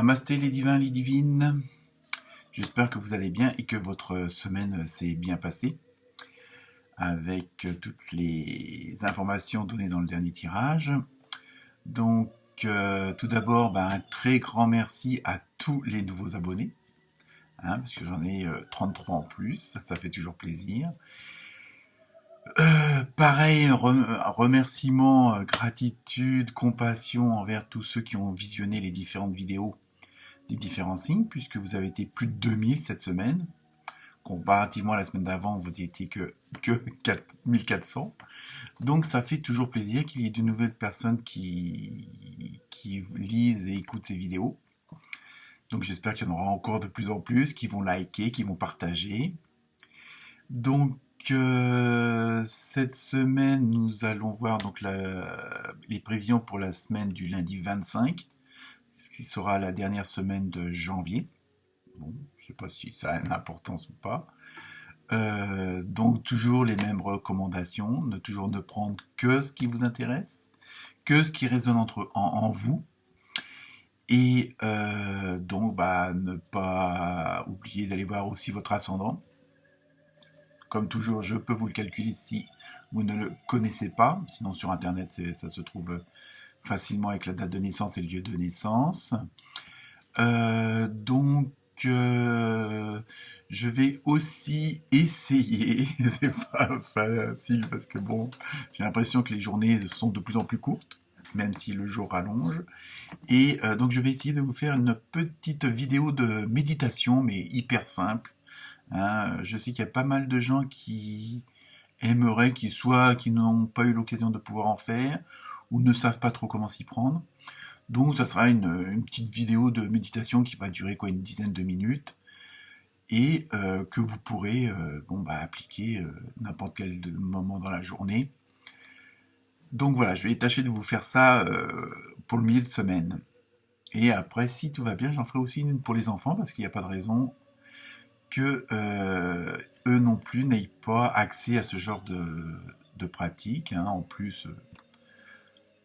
Namasté les divins, les divines. J'espère que vous allez bien et que votre semaine s'est bien passée avec toutes les informations données dans le dernier tirage. Donc, tout d'abord, un très grand merci à tous les nouveaux abonnés, parce que j'en ai 33 en plus, ça fait toujours plaisir. Pareil, remerciements, gratitude, compassion envers tous ceux qui ont visionné les différentes vidéos des différents signes, puisque vous avez été plus de 2000 cette semaine. Comparativement à la semaine d'avant, vous n'étiez que 1400. Donc ça fait toujours plaisir qu'il y ait de nouvelles personnes qui lisent et écoutent ces vidéos. Donc j'espère qu'il y en aura encore de plus en plus, qui vont liker, qui vont partager. Donc cette semaine, nous allons voir donc les prévisions pour la semaine du lundi 25, qui sera la dernière semaine de janvier. Bon, je ne sais pas si ça a une importance ou pas. Donc toujours les mêmes recommandations, toujours ne prendre que ce qui vous intéresse, que ce qui résonne en vous, et donc ne pas oublier d'aller voir aussi votre ascendant. Comme toujours, je peux vous le calculer si vous ne le connaissez pas, sinon sur internet ça se trouve facilement avec la date de naissance et le lieu de naissance. Donc je vais aussi essayer, c'est pas facile parce que bon, j'ai l'impression que les journées sont de plus en plus courtes, même si le jour rallonge. Et donc je vais essayer de vous faire une petite vidéo de méditation, mais hyper simple. Je sais qu'il y a pas mal de gens qui aimeraient, qui n'ont pas eu l'occasion de pouvoir en faire, ou ne savent pas trop comment s'y prendre. Donc ça sera une petite vidéo de méditation qui va durer une dizaine de minutes et que vous pourrez appliquer n'importe quel moment dans la journée. Donc voilà, je vais tâcher de vous faire ça pour le milieu de semaine. Et après, si tout va bien, j'en ferai aussi une pour les enfants parce qu'il n'y a pas de raison que eux non plus n'aient pas accès à ce genre de pratique. En plus,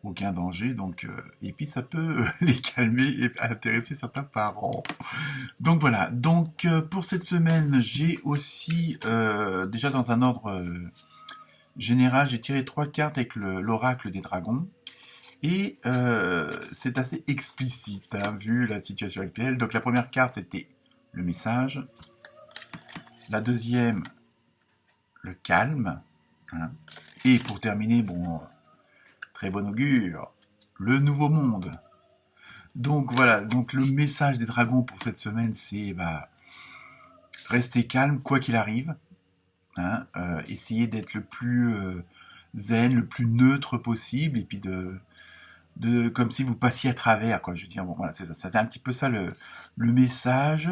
aucun danger, donc et puis ça peut les calmer et intéresser certains parents. Donc voilà, donc pour cette semaine, j'ai aussi déjà dans un ordre général, j'ai tiré 3 cartes avec l'oracle des dragons. Et c'est assez explicite, vu la situation actuelle. Donc la première carte, c'était le message. La deuxième, le calme. Et pour terminer, très bon augure, le nouveau monde. Donc voilà, donc le message des dragons pour cette semaine, c'est rester calme quoi qu'il arrive. Essayez d'être le plus zen, le plus neutre possible, et puis de comme si vous passiez à travers, quoi. Je veux dire, voilà, c'est ça. C'était un petit peu ça le message.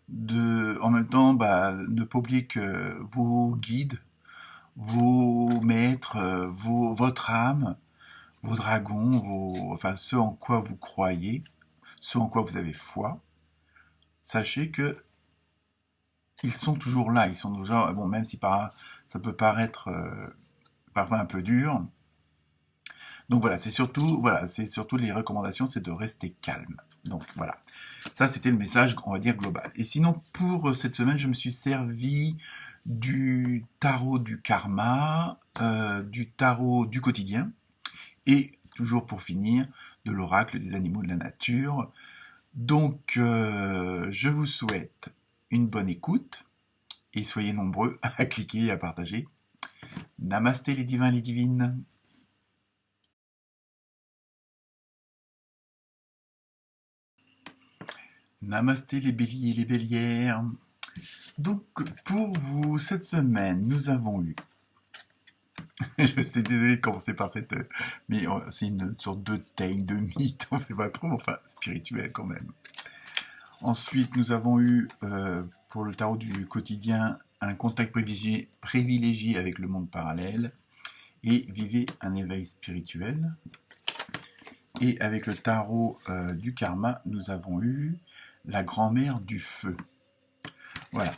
En même temps, ne pas oublier que vos guides, vos maîtres, votre âme, vos dragons, enfin ceux en quoi vous croyez, ceux en quoi vous avez foi, sachez que ils sont toujours là. Ils sont toujours, même si ça peut paraître parfois un peu dur. Donc voilà, c'est surtout les recommandations, c'est de rester calme. Donc voilà, ça c'était le message, on va dire global. Et sinon pour cette semaine, je me suis servi du tarot du karma, du tarot du quotidien, et toujours pour finir, de l'oracle des animaux de la nature. Donc je vous souhaite une bonne écoute et soyez nombreux à cliquer et à partager. Namasté les divins, les divines. Namasté les béliers et les bélières. Donc pour vous, cette semaine, nous avons eu... Je suis désolé de commencer par cette... Mais c'est une sorte de thème, de mythe, on ne sait pas trop, enfin spirituel quand même. Ensuite, nous avons eu, pour le tarot du quotidien, un contact privilégié avec le monde parallèle et vivez un éveil spirituel. Et avec le tarot du karma, nous avons eu la grand-mère du feu. Voilà.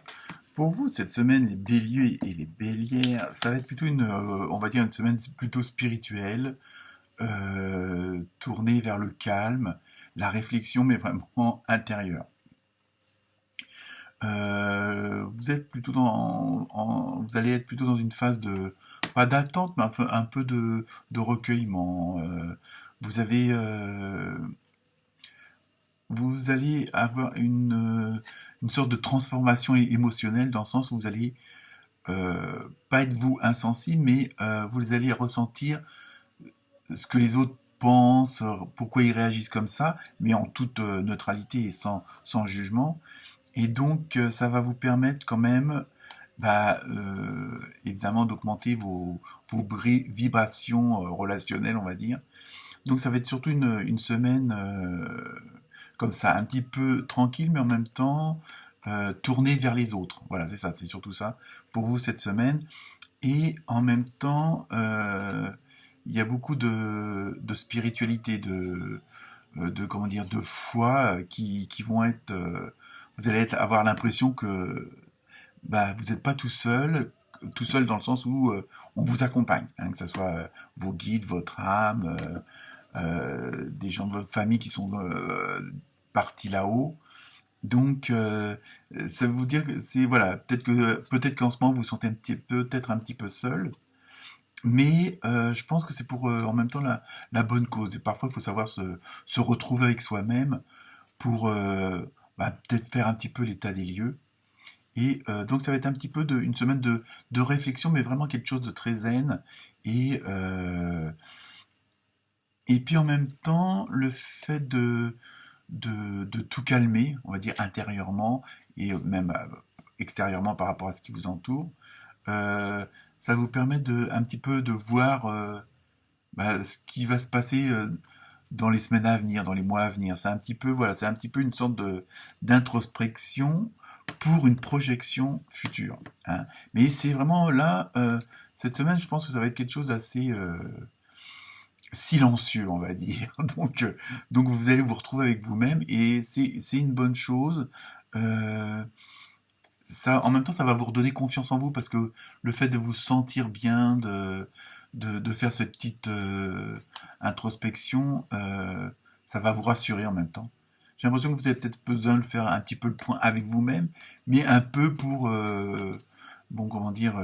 Pour vous, cette semaine, les béliers et les bélières, ça va être plutôt on va dire une semaine plutôt spirituelle, tournée vers le calme, la réflexion, mais vraiment intérieure. Vous êtes plutôt vous allez être plutôt dans une phase de, pas d'attente, mais un peu de recueillement. Vous avez, vous allez avoir une sorte de transformation émotionnelle dans le sens où vous allez pas être vous insensible, mais vous allez ressentir ce que les autres pensent, pourquoi ils réagissent comme ça, mais en toute neutralité et sans jugement. Et donc, ça va vous permettre quand même, évidemment, d'augmenter vos vibrations relationnelles, on va dire. Donc, ça va être surtout une semaine comme ça, un petit peu tranquille, mais en même temps tournée vers les autres. Voilà, c'est ça, c'est surtout ça pour vous cette semaine. Et en même temps, il y a beaucoup de spiritualité, comment dire, de foi qui vont être. Vous allez avoir l'impression que vous n'êtes pas tout seul dans le sens où on vous accompagne, hein, que ce soit vos guides, votre âme, des gens de votre famille qui sont partis là-haut. Donc, ça veut vous dire que c'est voilà, peut-être qu'en ce moment vous vous sentez peut-être un petit peu seul, mais je pense que c'est pour en même temps la bonne cause. Et parfois, il faut savoir se retrouver avec soi-même pour peut-être faire un petit peu l'état des lieux. Et donc, ça va être un petit peu une semaine de réflexion, mais vraiment quelque chose de très zen. Et, euh, et puis en même temps, le fait de tout calmer, on va dire intérieurement et même extérieurement par rapport à ce qui vous entoure, euh, ça vous permet un petit peu de voir ce qui va se passer dans les semaines à venir, dans les mois à venir. C'est un petit peu, voilà, c'est un petit peu une sorte d'introspection pour une projection future, hein. Mais c'est vraiment là, cette semaine, je pense que ça va être quelque chose d'assez silencieux, on va dire. Donc vous allez vous retrouver avec vous-même et c'est une bonne chose. Euh, Ça, en même temps, ça va vous redonner confiance en vous parce que le fait de vous sentir bien, de faire cette petite introspection, ça va vous rassurer en même temps. J'ai l'impression que vous avez peut-être besoin de faire un petit peu le point avec vous-même, mais un peu pour, bon, comment dire,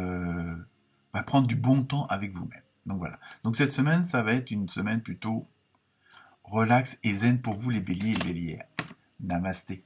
prendre du bon temps avec vous-même. Donc voilà. Donc cette semaine, ça va être une semaine plutôt relax et zen pour vous les béliers et les bélières. Namasté.